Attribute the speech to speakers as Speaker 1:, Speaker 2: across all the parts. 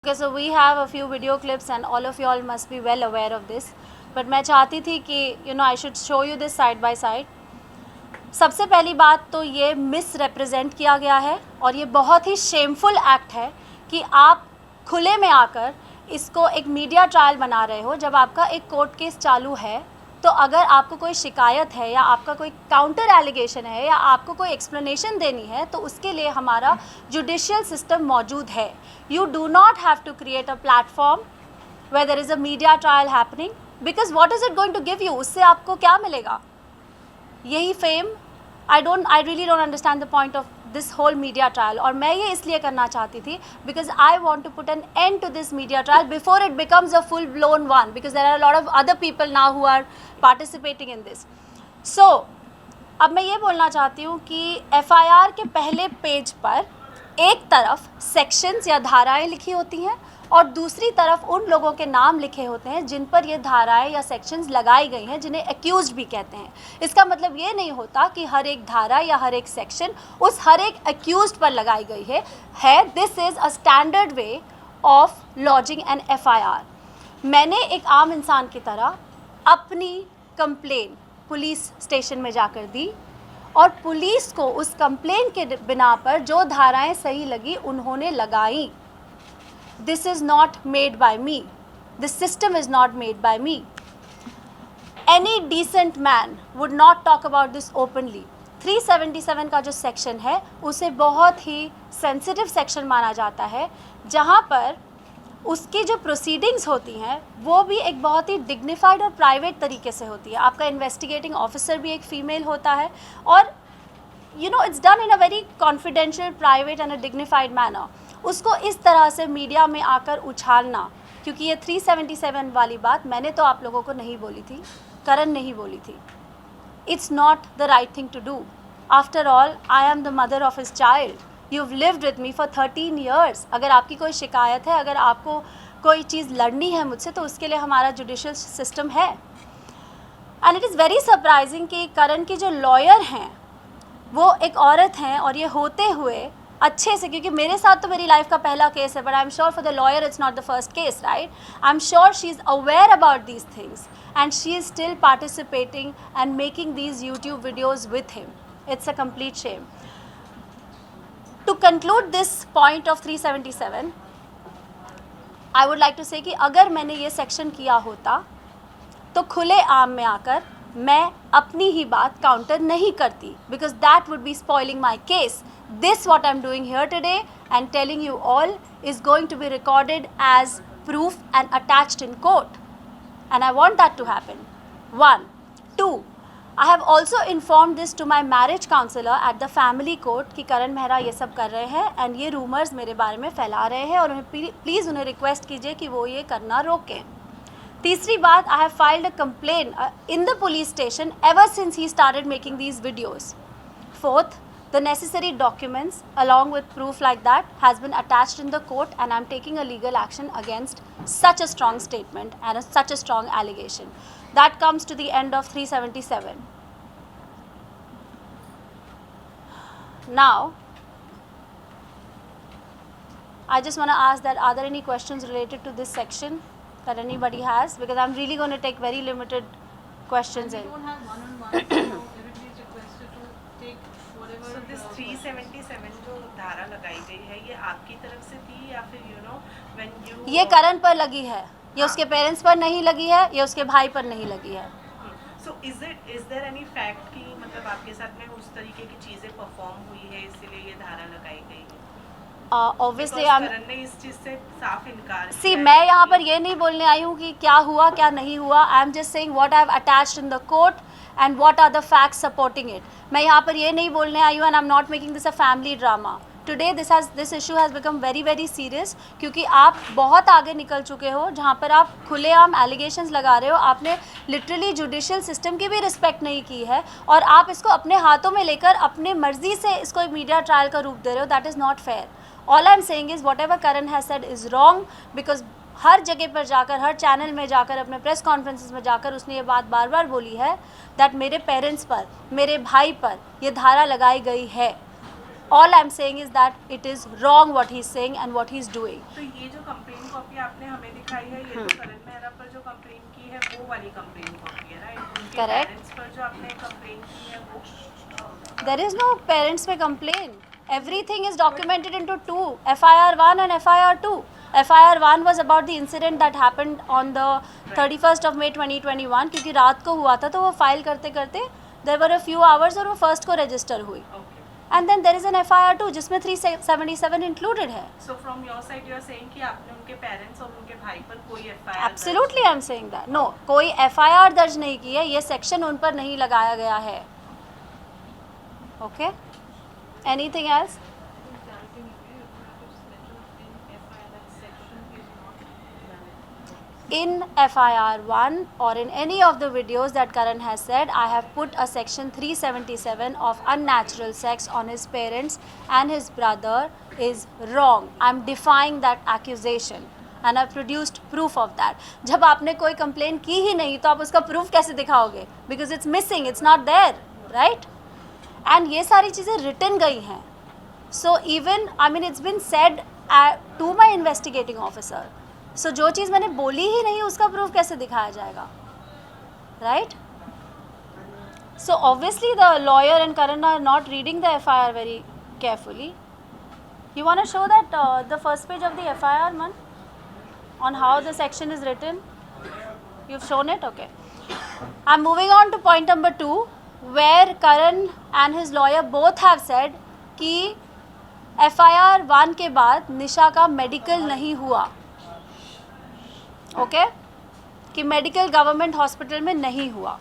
Speaker 1: Okay, so we have a few video clips and all of you all must be well aware of this. But मैं चाहती थी कि I should show you this side by side. सबसे पहली बात तो ये miss represent किया गया है और ये बहुत ही शेमफुल एक्ट है कि आप खुले में आकर इसको एक मीडिया ट्रायल बना रहे हो जब आपका एक कोर्ट केस चालू है। तो अगर आपको कोई शिकायत है या आपका कोई काउंटर एलिगेशन है या आपको कोई एक्सप्लेनेशन देनी है तो उसके लिए हमारा जुडिशियल सिस्टम मौजूद है। You do not have to create a platform where there is a media trial happening, because what is it going to give you? उससे आपको क्या मिलेगा? यही fame? I really don't understand the point of this whole media trial. और मैं ये इसलिए करना चाहती थी because I want to put an end to this media trial before it becomes a full blown one, because there are lot of other people now who are participating in this. So अब मैं ये बोलना चाहती हूँ कि FIR के पहले page पर एक तरफ सेक्शंस या धाराएं लिखी होती हैं और दूसरी तरफ उन लोगों के नाम लिखे होते हैं जिन पर ये धाराएं या सेक्शंस लगाई गई हैं, जिन्हें एक्यूज्ड भी कहते हैं। इसका मतलब ये नहीं होता कि हर एक धारा या हर एक सेक्शन उस हर एक एक्यूज्ड पर लगाई गई है। This is a standard way of lodging an FIR। मैंने एक आम इंसान की तरह अपनी कंप्लेन पुलिस स्टेशन में जाकर दी और पुलिस को उस कंप्लेन के बिना पर जो धाराएं सही लगी उन्होंने लगाई। This is not made by me. This system is not made by me. Any decent man would not talk about this openly. 377 का जो सेक्शन है उसे बहुत ही सेंसिटिव सेक्शन माना जाता है, जहाँ पर उसकी जो प्रोसीडिंग्स होती हैं वो भी एक बहुत ही डिग्निफाइड और प्राइवेट तरीके से होती है। आपका इन्वेस्टिगेटिंग ऑफिसर भी एक फ़ीमेल होता है और it's done in a very confidential, private and a dignified manner. उसको इस तरह से मीडिया में आकर उछालना, क्योंकि ये 377 वाली बात मैंने तो आप लोगों को नहीं बोली थी, करण नहीं बोली थी। It's not the right thing to do. After all I am the mother of his child. You have lived with me for 13 years. अगर आपकी कोई शिकायत है, अगर आपको कोई चीज़ लड़नी है मुझसे, तो उसके लिए हमारा जुडिशियल सिस्टम है। And it is very surprising कि करण की जो लॉयर हैं वो एक औरत हैं और ये होते हुए अच्छे से, क्योंकि मेरे साथ तो मेरी लाइफ का पहला केस है, but I am sure for the lawyer it's not the first case, right? I am sure she is aware about these things and she is still participating and making these YouTube videos with him. It's a complete shame. To conclude this point of 377, I would like to say कि अगर मैंने ये section किया होता तो खुले आम में आकर मैं अपनी ही बात काउंटर नहीं करती, because that would be spoiling my case. This what I'm doing here today and telling you all is going to be recorded as proof and attached in court, and I want that to happen. 1. 2. I have also informed this to my marriage counselor at the family court कि करण मेहरा ये सब कर रहे हैं and ये rumors मेरे बारे में फैला रहे हैं और उन्हें प्लीज़ उन्हें रिक्वेस्ट कीजिए कि वो ये करना रोकें। तीसरी बात, I have filed a complaint in the police station ever since he started making these videos. 4th, the necessary documents along with proof like that has been attached in the court and I'm taking a legal action against such a strong statement and such a strong allegation. That comes to the end of 377. Now, I just want to ask that are there any questions related to this section that anybody has? Because I'm really going to take very limited questions in.
Speaker 2: We don't have one-on-one, so everybody is requested to take whatever.
Speaker 3: So this 377 जो धारा लगाई गई है, ये आपकी तरफ से थी या फिर when you
Speaker 1: ये करण पर लगी है, ये उसके पेरेंट्स पर नहीं लगी है, ये उसके भाई पर नहीं लगी है।
Speaker 3: So is there any fact कि मतलब आपके साथ में उस तरीके की चीज़ें परफॉर्म हुई है इसलिए ये धारा लगाई गई है?
Speaker 1: ऑब्वियसली
Speaker 3: करण ने इस चीज़ से साफ इनकार
Speaker 1: सी मैं यहाँ पर ये नहीं बोलने आई हूँ कि क्या हुआ क्या नहीं हुआ। I am just saying what I have attached in the court and what are the facts supporting it. मैं यहाँ पर ये नहीं बोलने आई हूँ and I am not making this a family drama. Today this issue has become very very serious, क्योंकि आप बहुत आगे निकल चुके हो जहाँ पर आप खुलेआम एलिगेशंस लगा रहे हो। आपने लिटरली जुडिशियल सिस्टम की भी रिस्पेक्ट नहीं की है और आप इसको अपने हाथों में लेकर अपने मर्जी से इसको एक मीडिया ट्रायल का रूप दे रहे हो। That is not fair. All I am saying is whatever Karan has said is wrong, because हर जगह पर जाकर, हर चैनल में जाकर, अपने प्रेस कॉन्फ्रेंसेस में जाकर उसने ये बात बार बार बोली है दैट मेरे पेरेंट्स पर, मेरे भाई पर ये धारा लगाई गई है। All I'm saying is that it is wrong what he's saying and what he's doing.
Speaker 3: तो ये जो कंप्लेन कॉपी आपने हमें दिखाई है ये तो करण मेहरा पर जो कंप्लेन की है वो वाली कंप्लेन कॉपी है, राइट? उनके
Speaker 1: Correct.
Speaker 3: पेरेंट्स पर जो आपने कंप्लेन की है वो
Speaker 1: There is no parents may complain. Everything is documented into two, FIR 1 and FIR 2. FIR 1 was about the incident that happened on the 31st of May 2021 क्योंकि रात को हुआ था तो वो फाइल करते करते there were a few hours और वो फर्स्ट को रजिस्टर हुई.
Speaker 3: Okay.
Speaker 1: And then there is an FIR 2 जिसमें 377 included है.
Speaker 3: So from your side you are saying कि आपने उनके पेरेंट्स और उनके भाई पर कोई FIR
Speaker 1: Absolutely I'm saying that. No, कोई FIR दर्ज नहीं की है, ये सेक्शन उन पर नहीं लगाया गया है. Okay? Anything else? In FIR 1 or in any of the videos that Karan has said, I have put a section 377 of unnatural sex on his parents and his brother is wrong. I'm defying that accusation and I've produced proof of that. जब आपने कोई complaint की ही नहीं तो आप उसका proof कैसे दिखाओगे? Because it's missing, it's not there, right? And ये सारी चीज़ें written गई हैं. So even, I mean, it's been said to my investigating officer. So जो चीज़ मैंने बोली ही नहीं उसका प्रूफ कैसे दिखाया जाएगा, right? So obviously the lawyer and Karan are not reading the FIR very carefully. You want to show that the first page of the FIR, man, on how the section is written? You've shown it, okay. I'm moving on to point number 2, where Karan and his lawyer both have said कि FIR 1 के बाद निशा का medical नहीं हुआ. Okay कि medical government hospital में नहीं हुआ.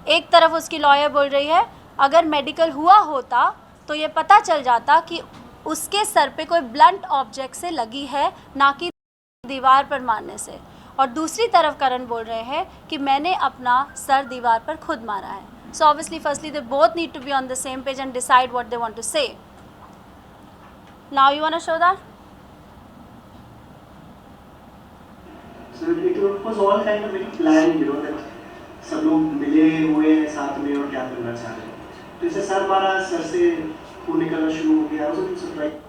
Speaker 1: एक तरफ उसकी लॉयर बोल रही है अगर मेडिकल हुआ होता तो ये पता चल जाता कि उसके सर पे कोई ब्लंट ऑब्जेक्ट से लगी है ना कि दीवार पर मारने से. और दूसरी तरफ करण बोल रहे हैं कि मैंने अपना सर दीवार पर खुद मारा है. So obviously firstly they both need to be on the same page and decide what they want to say. Now you want to show that?
Speaker 4: So it was all kind of very planned, you know, that सब लोग मिले हुए हैं साथ में और क्या करना चाह रहे हैं. तो इसे सर मारा, सर से खून निकलना शुरू हो गया. I was a bit surprised.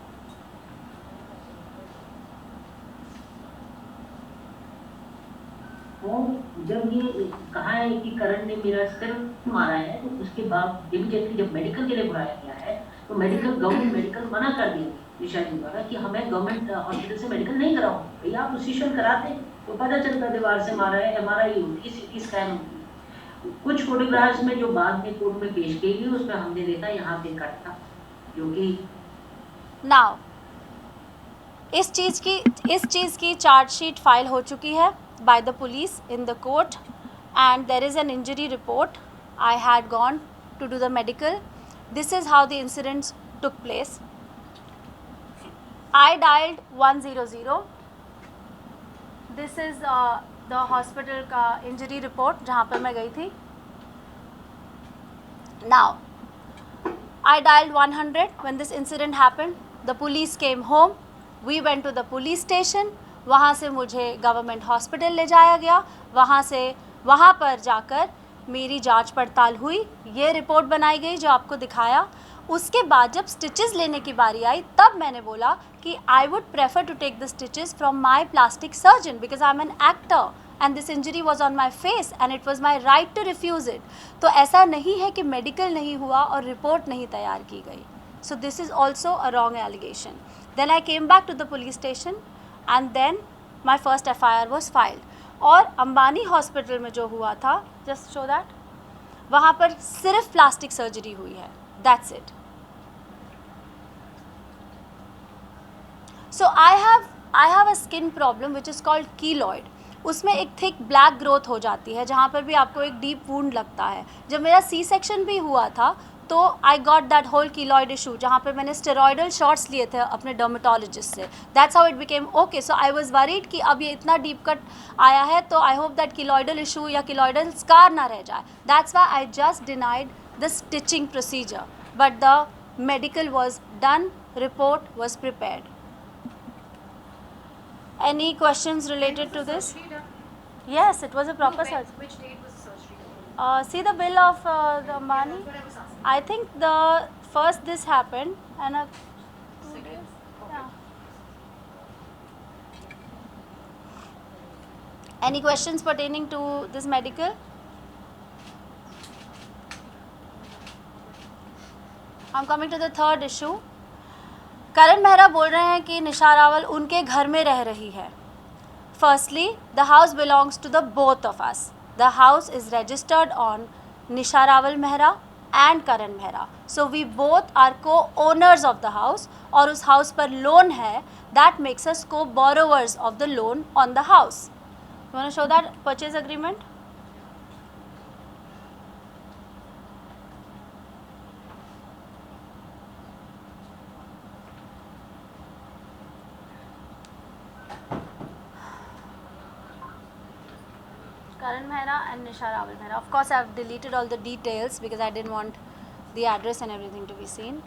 Speaker 5: और जब ये कहा है कि करण ने मेरा सिर मारा है तो उसके बाद इमीडिएटली जब मेडिकल के लिए बुलाया गया है तो गवर्नमेंट मेडिकल मना कर दिया निशा जी द्वारा कि हमें गवर्नमेंट हॉस्पिटल से मेडिकल नहीं कराओ. भैया आप प्रोसीजर कराते तो पता चलता दीवार से मारा है, MRI होती, CT स्कैन होती. कुछ फोटोग्राफ्स में जो बाद में कोर्ट में पेश की गई उसमें हमने देखा यहाँ पे कट था जो कि
Speaker 1: नाउ इस चीज़ की चार्जशीट फाइल हो चुकी है by the police in the court and there is an injury report. I had gone to do the medical. This is how the incidents took place. I dialed 100. This is the hospital का injury report जहाँ पर मैं गई थी. Now I dialed 100 when this incident happened. The police came home. We went to the police station. वहाँ से मुझे government hospital ले जाया गया. वहाँ पर जाकर मेरी जांच पड़ताल हुई. ये रिपोर्ट बनाई गई जो आपको दिखाया. उसके बाद जब स्टिचेस लेने की बारी आई तब मैंने बोला कि I would prefer to take the stitches from my plastic surgeon because I am an actor and this injury was on my face and it was my right to refuse it. तो ऐसा नहीं है कि medical नहीं हुआ और report नहीं तैयार की गई. So this is also a wrong allegation. Then I came back to the police station and then my first FIR was filed. और अंबानी हॉस्पिटल में जो हुआ था, just show that, वहाँ पर सिर्फ प्लास्टिक सर्जरी हुई है. That's it. So I have a skin problem which is called keloid. उसमें एक थिक ब्लैक ग्रोथ हो जाती है जहाँ पर भी आपको एक डीप वूंड लगता है. जब मेरा C-सेक्शन भी हुआ था तो I got that whole keloid issue जहाँ पे मैंने स्टेरॉइडल शॉट्स लिए थे अपने डर्मेटोलॉजिस्ट से. That's how it became okay. So I was worried कि अब ये इतना डीप कट आया है तो आई होप दैट कीलॉइडल इशू या कीलॉइडल स्कार ना रह जाए. That's why I just denied the stitching procedure but the medical was done, report was prepared. Any questions related to this? Yes, it was a proper surgery.
Speaker 2: Which date was the surgery?
Speaker 1: See the bill of the Ambani? I think the first this happened and a 2 days. Yeah. Any questions pertaining to this medical? I'm coming to the third issue. करण मेहरा बोल रहे हैं कि निशा रावल उनके घर में रह रही है. Firstly, the house belongs to the both of us. The house is registered on Nisha Rawal Mehra and Karan Mehra. So we both are co-owners of the house. और उस house पर loan है. That makes us co-borrowers of the loan on the house. You want to show that purchase agreement? Karan Mehra and Nisha Rawal Mehra. Of course, I have deleted all the details because I didn't want the address and everything to be seen.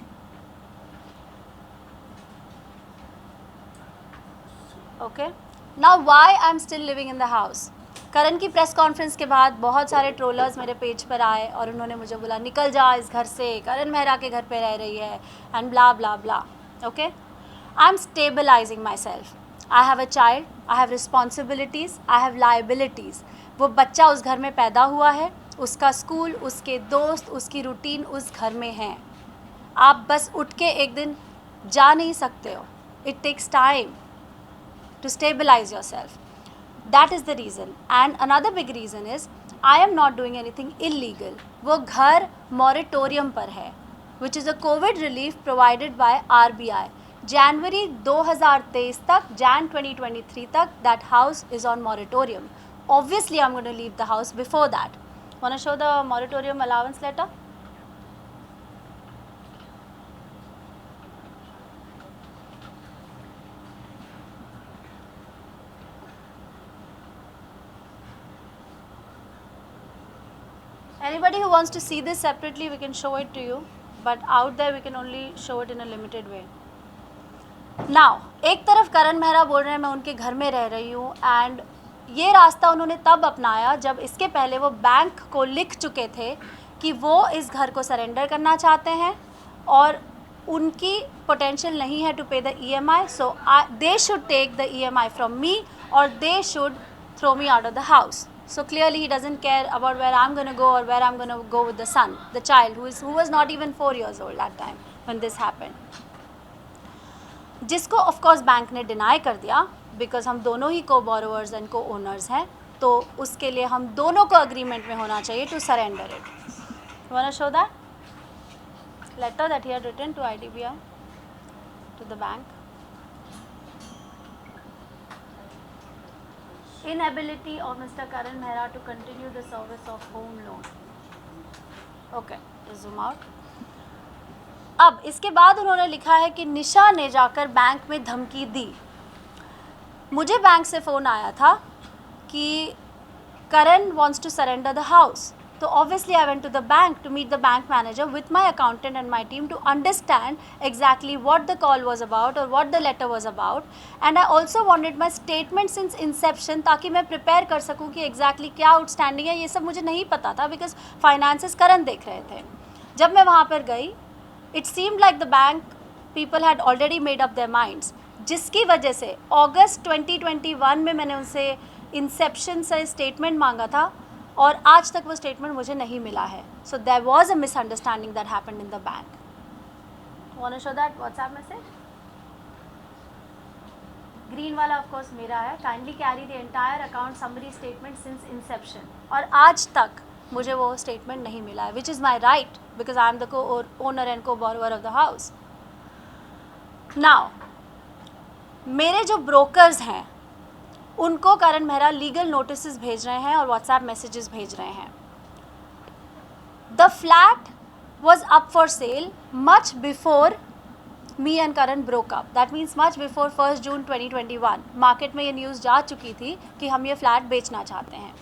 Speaker 1: Okay. Now, why I am still living in the house? करण की press conference के बाद बहुत सारे trollers मेरे page पर आए और उन्होंने मुझे बोला निकल जा इस घर से, करण मेहरा के घर पे रह रही है and blah blah blah. Okay, I am stabilizing my self. I have a child, I have responsibilities, I have liabilities. वो बच्चा उस घर में पैदा हुआ है, उसका स्कूल, उसके दोस्त, उसकी रूटीन उस घर में है. आप बस उठ के एक दिन जा नहीं सकते हो. It takes time to stabilize yourself. That is the reason. And another big reason is I am not doing anything illegal. वो घर moratorium पर है, which is a COVID relief provided by RBI. January 2023 तक, Jan 2023 तक, that house is on moratorium. Obviously, I'm going to leave the house before that. Want to show the moratorium allowance letter? Anybody who wants to see this separately, we can show it to you, but out there we can only show it in a limited way. Now, एक तरफ करण मेहरा बोल रहे हैं मैं उनके घर में रह रही हूँ एंड ये रास्ता उन्होंने तब अपनाया जब इसके पहले वो बैंक को लिख चुके थे कि वो इस घर को सरेंडर करना चाहते हैं और उनकी पोटेंशियल नहीं है to pay the EMI, so they should take the EMI from me और they should throw me out of the house. So clearly he doesn't care about where I'm going to go or where I'm going to go with the son, the child who was not even 4 years old that time when this happened. जिसको of course bank ने deny कर दिया because हम दोनों ही co-borrowers and co-owners हैं, तो उसके लिए हम दोनों को agreement में होना चाहिए to surrender it. You want to show that letter that he had written to IDBI, to the bank? Inability of Mr. Karan Mehra to continue the service of home loan. Okay, zoom out. अब इसके बाद उन्होंने लिखा है कि निशा ने जाकर bank में धमकी दी. मुझे बैंक से फ़ोन आया था कि करण wants to surrender the house. So obviously I went to the bank to meet the bank manager with my accountant and my team to understand exactly what the call was about or what the letter was about. And I also wanted my statement since inception ताकि मैं prepare कर सकूँ कि exactly क्या outstanding है. ये सब मुझे नहीं पता था because finances करण देख रहे थे. जब मैं वहाँ पर गई, it seemed like the bank people had already made up their minds, जिसकी वजह से अगस्त 2021 में मैंने उनसे इंसेप्शन से स्टेटमेंट मांगा था और आज तक वो स्टेटमेंट मुझे नहीं मिला है. So there was a misunderstanding that happened in the bank. Want to show that WhatsApp message? Green वाला ऑफ कोर्स मेरा है. Kindly carry the entire account summary statement since inception. और आज तक मुझे वो स्टेटमेंट नहीं मिला है, which is my right because I am the co owner and co borrower of the house. Now मेरे जो ब्रोकर्स हैं उनको करण मेहरा लीगल नोटिस भेज रहे हैं और व्हाट्सएप मैसेजेस भेज रहे हैं. The flat was up for sale much before me and Karan broke up. That means much before 1 June 2021. Market में ये न्यूज़ जा चुकी थी कि हम ये फ्लैट बेचना चाहते हैं.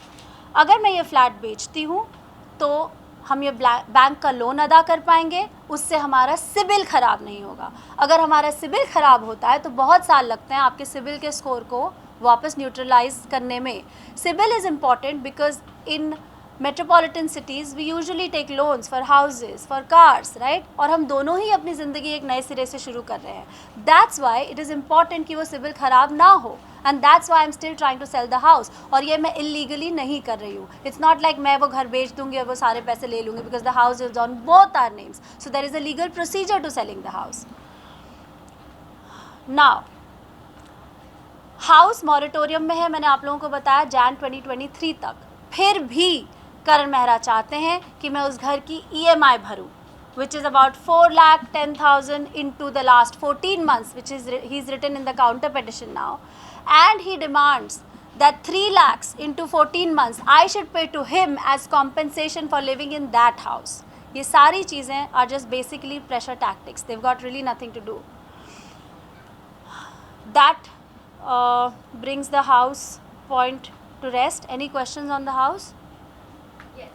Speaker 1: अगर मैं ये फ्लैट बेचती हूँ तो हम ये बैंक का लोन अदा कर पाएंगे, उससे हमारा सिबिल ख़राब नहीं होगा. अगर हमारा सिबिल ख़राब होता है तो बहुत साल लगते हैं आपके सिबिल के स्कोर को वापस न्यूट्रलाइज करने में. CIBIL is important because in metropolitan cities we usually take loans for houses, for cars, right, और हम दोनों ही अपनी ज़िंदगी एक नए सिरे से शुरू कर रहे हैं. That's why it is important कि वो सिविल ख़राब ना हो, and that's why I am still trying to sell the house. और ये मैं इलीगली नहीं कर रही हूँ. इट्स नॉट लाइक मैं वो घर बेच दूंगी और वो सारे पैसे ले लूँगी, because the house is on both our names. So there is a legal procedure to selling the house. Now house moratorium में है, मैंने आप लोगों को बताया जैन 2023 तक. फिर भी करण मेहरा चाहते हैं कि मैं उस घर की EMI भरूं, which is about 4,10,000 into the last 14 months, which is he's written in the counter petition now, and he demands that 3 lakhs into 14 months I should pay to him as compensation for living in that house. ये सारी चीज़ें are just basically pressure tactics. They've got really nothing to do. That brings the house point to rest. Any questions on the house?
Speaker 6: Yes.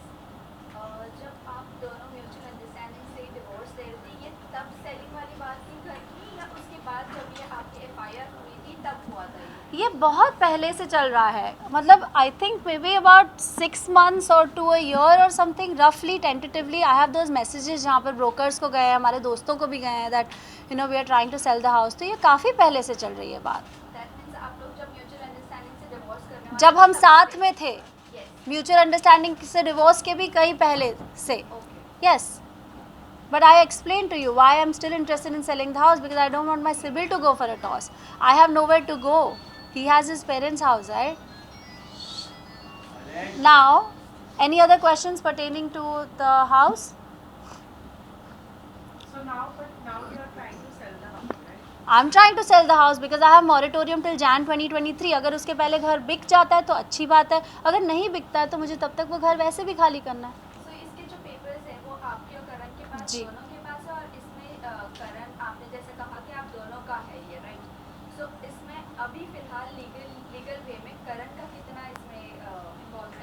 Speaker 6: जब आप दोनों mutual understanding से divorce ले रहे थे, ये तब सेलिंग वाली बात थी घर की, या उसके बाद जब ये आपकी FIR हुई थी तब हुआ था
Speaker 1: ये बहुत पहले से चल रहा है. मतलब I think may be about 6 months or to a year or something, roughly tentatively I have those messages जहाँ पर ब्रोकर्स को गए हैं, हमारे दोस्तों को भी गए हैं, that you know we are trying to sell the house. तो ये काफ़ी पहले से चल रही है बात.
Speaker 6: दैट मीन्स आप लोग जब म्यूचुअल अंडरस्टैंडिंग से डिवोर्स करने वाले
Speaker 1: जब हम
Speaker 6: थे,
Speaker 1: साथ में थे,
Speaker 6: yes,
Speaker 1: म्यूचुअल अंडरस्टैंडिंग से डिवोर्स के भी कई पहले से.
Speaker 6: okay.
Speaker 1: Yes. But I explained to you why I'm still interested in selling the house, because I don't want my Sibyl to go for a toss. I have nowhere to go. He has his parents' house, right? Now, any other questions pertaining to the house?
Speaker 3: So now you are trying to sell the house, right?
Speaker 1: I'm trying to sell the house because I have moratorium till Jan 2023. अगर उसके पहले घर बिक जाता है तो अच्छी बात है, अगर नहीं बिकता है तो मुझे तब तक वो घर वैसे भी खाली करना है.
Speaker 6: So इसके जो पेपर्स हैं वो आपके और करण के पास,
Speaker 1: जी.
Speaker 6: दोनों के पास है, और इसमें करण आपने जैसे कहा कि आप दोनों का है ये, राइट. सो इसमें अभी फिलहाल लीगल वे में करण का कितना इसमें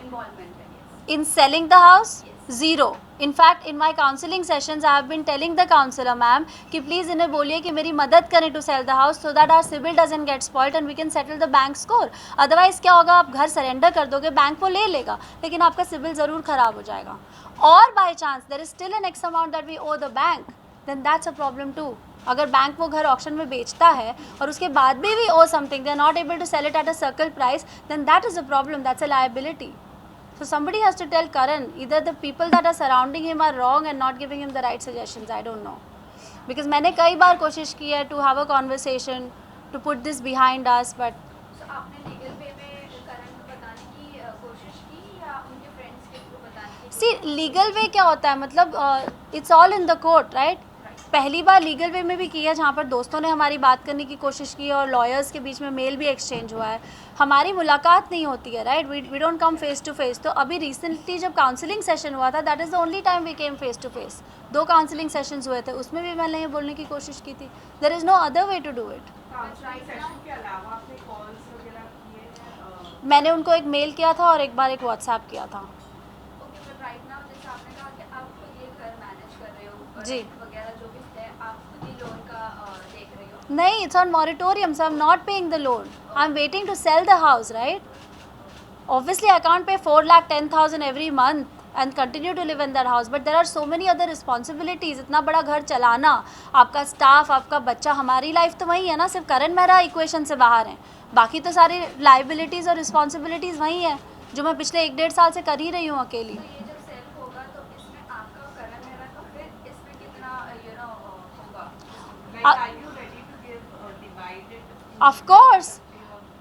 Speaker 6: इन्वॉल्वमेंट है?
Speaker 1: In selling the house?
Speaker 6: Yes.
Speaker 1: Zero. In fact, in my counseling sessions, I have been telling the counselor ma'am कि please इन्हें बोलिए कि मेरी मदद करें to sell the house so that our CIBIL doesn't get spoiled and we can settle the bank score. Otherwise क्या होगा, आप घर सरेंडर कर दोगे, बैंक वो ले लेगा, लेकिन आपका CIBIL ज़रूर ख़राब हो जाएगा. और by chance there is still an X amount that we owe the bank, then that's a problem too. अगर बैंक वो घर ऑक्शन में बेचता है और उसके बाद भी we owe something, they are not able to sell it at a circle price, then that is a problem, that's a liability. So somebody has to tell Karan, either the people that are surrounding him are wrong and not giving him the right suggestions, I don't know. Because मैंने कई बार कोशिश की है to have a conversation, to put this behind us, but
Speaker 6: सो आपने legal way में करण को बताने की कोशिश की, या उनके फ्रेंड्स के थ्रू बताने की?
Speaker 1: see legal way क्या होता है, मतलब it's all in the court, right? पहली बार लीगल वे में भी किया जहाँ पर दोस्तों ने हमारी बात करने की कोशिश की और लॉयर्स के बीच में मेल भी एक्सचेंज हुआ है, हमारी मुलाकात नहीं होती है, right. We don't come face to face. तो अभी रिसेंटली जब काउंसलिंग सेशन हुआ था, that is the only time we came face to face. 2 counselling sessions हुए थे, उसमें भी मैंने ये बोलने की कोशिश की थी. There is no other way to do it.
Speaker 3: Counselling session के अलावा आपने कॉल्स वगैरह किए हैं?
Speaker 1: मैंने उनको एक मेल किया था और एक बार एक व्हाट्सएप किया था.
Speaker 6: ओके, बट राइट नाउ जैसे आपने कहा कि आप खुद ये घर मैनेज कर रहे हो,
Speaker 1: जी.
Speaker 6: rent वगैरह जो भी है आप खुद ही लोन का देख रहे हो?
Speaker 1: नहीं, it's on moratorium, so I'm not paying the loan. I'm waiting to sell the house, right? Obviously, I can't pay 4,10,000 every month and continue to live in that house. But there are so many other responsibilities. इतना बड़ा घर चलाना, आपका staff, आपका बच्चा, हमारी life तो वही है ना. सिर्फ करण मेहरा इक्वेशन से बाहर हैं, बाकी तो सारी लाइबिलिटीज़ और रिस्पॉन्सिबिलिटीज़ वही हैं जो मैं पिछले 1-1.5 साल से कर ही रही हूँ अकेली.
Speaker 6: तो ये जब सेल होगा तो इसमें आपका और करण मेहरा का फिर इसमें कितना होगा?
Speaker 3: Like, are you ready to give divided?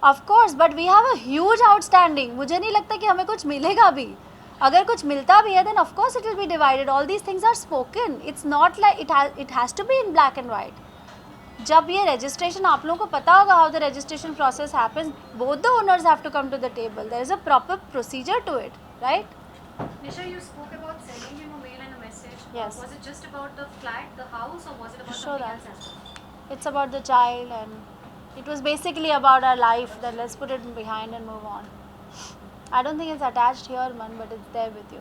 Speaker 1: Of course, but we have a huge outstanding. मुझे नहीं लगता कि हमें कुछ मिलेगा भी. अगर कुछ मिलता भी है, then of course it will be divided. All these things are spoken. It's not like it has to be in black and white. जब ये registration, आप लोगों को पता होगा how the registration process happens. Both the owners have to come to the table. There is a proper procedure to it, right?
Speaker 2: Nisha, you spoke about sending him a mail and a message.
Speaker 1: Yes.
Speaker 2: Was it just about the flat, the house, or was it about
Speaker 1: Sure
Speaker 2: something
Speaker 1: that.
Speaker 2: else as well?
Speaker 1: It's about the child, and it was basically about our life. Then let's put it behind and move on. I don't think it's attached here, man, but it's there with you.